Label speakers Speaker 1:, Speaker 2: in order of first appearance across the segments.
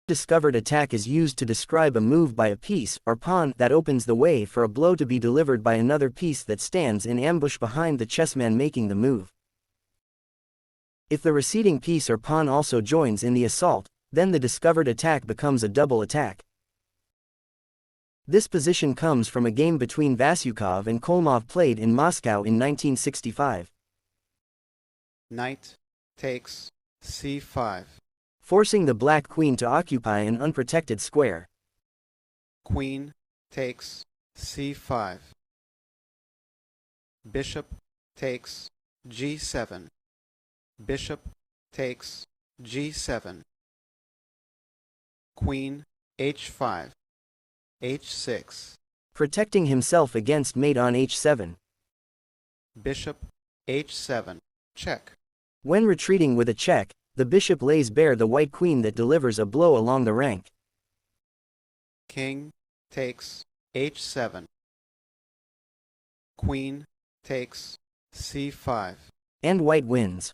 Speaker 1: Discovered attack is used to describe a move by a piece or pawn that opens the way for a blow to be delivered by another piece that stands in ambush behind the chessman making the move. If the receding piece or pawn also joins in the assault, then the discovered attack becomes a double attack. This position comes from a game between Vasyukov and Kolmov played in Moscow in 1965.
Speaker 2: Knight takes c5.
Speaker 1: Forcing the black queen to occupy an unprotected square.
Speaker 2: Queen takes c5. Bishop takes g7. Bishop takes g7. Queen h5. h6.
Speaker 1: Protecting himself against mate on h7.
Speaker 2: Bishop h7. Check.
Speaker 1: When retreating with a check, the bishop lays bare the white queen that delivers a blow along the rank.
Speaker 2: King takes h7. Queen takes c5.
Speaker 1: And white wins.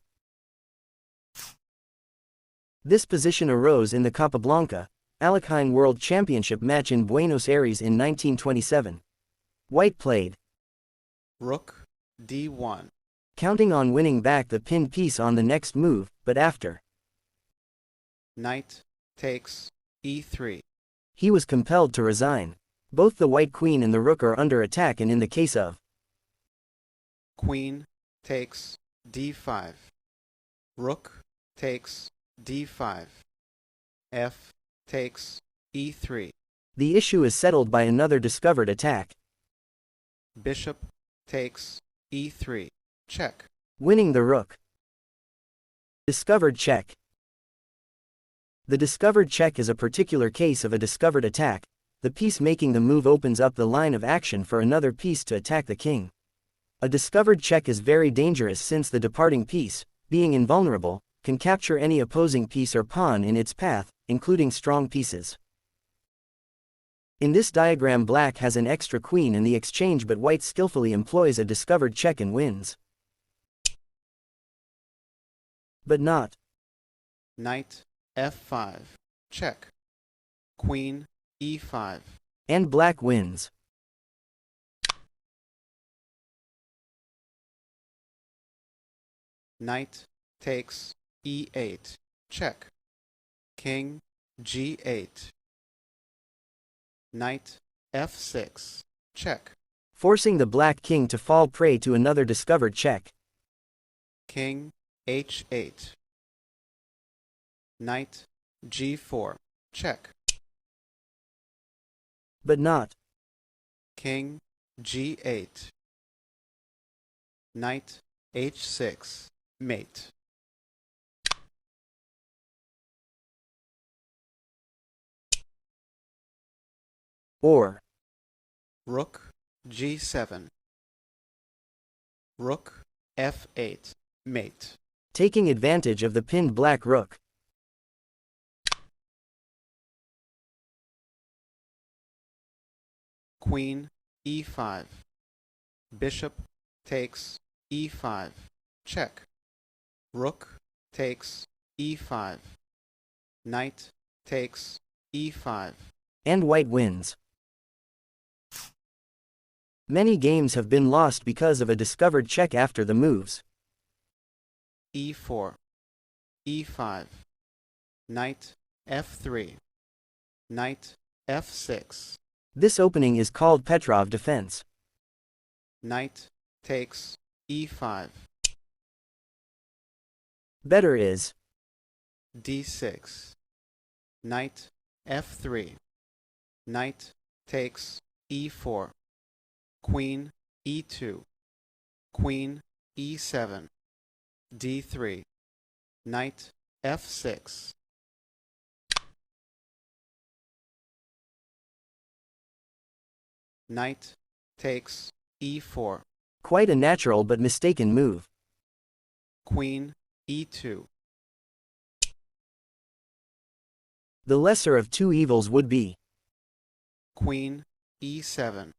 Speaker 1: This position arose in the Capablanca, Alekhine World Championship match in Buenos Aires in 1927. White played
Speaker 2: Rook d1.
Speaker 1: Counting on winning back the pinned piece on the next move, but after
Speaker 2: Knight takes e3.
Speaker 1: he was compelled to resign. Both the white queen and the rook are under attack, and in the case of
Speaker 2: Queen takes d5. Rook takes d5. F takes e3.
Speaker 1: the issue is settled by another discovered attack.
Speaker 2: Bishop takes e3. Check.
Speaker 1: Winning the rook. Discovered check. The discovered check is a particular case of a discovered attack. The piece making the move opens up the line of action for another piece to attack the king. A discovered check is very dangerous since the departing piece, being invulnerable, can capture any opposing piece or pawn in its path, including strong pieces. In this diagram, black has an extra queen in the exchange, but white skillfully employs a discovered check and wins. But not.
Speaker 2: Knight f5. Check. Queen e5.
Speaker 1: And black wins.
Speaker 2: Knight takes e8. Check. King g8. Knight f6. Check.
Speaker 1: Forcing the black king to fall prey to another discovered check.
Speaker 2: King h8. Knight g4. Check.
Speaker 1: But not.
Speaker 2: King g8. Knight h6. Mate.
Speaker 1: Or
Speaker 2: Rook g7. Rook f8. Mate.
Speaker 1: taking advantage of the pinned black rook.
Speaker 2: Queen e5. Bishop takes e5. Check. Rook takes e5. Knight takes e5.
Speaker 1: And white wins. Many games have been lost because of a discovered check after the moves.
Speaker 2: e4. e5. Knight f3. Knight f6.
Speaker 1: This opening is called Petrov defense.
Speaker 2: Knight takes e5.
Speaker 1: Better is
Speaker 2: d6. Knight f3. Knight takes e4. Queen e2. Queen e7. d3. Knight f6. Knight takes e4.
Speaker 1: quite a natural but mistaken move.
Speaker 2: Queen e2.
Speaker 1: The lesser of two evils would be
Speaker 2: Queen e7.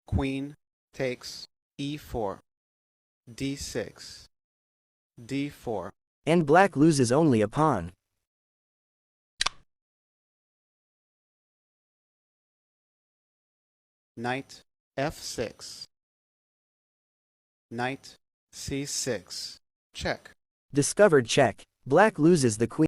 Speaker 2: Queen takes e4. d6. d4.
Speaker 1: and black loses only a pawn.
Speaker 2: Knight f6. Knight c6. Check.
Speaker 1: Discovered check. Black loses the queen.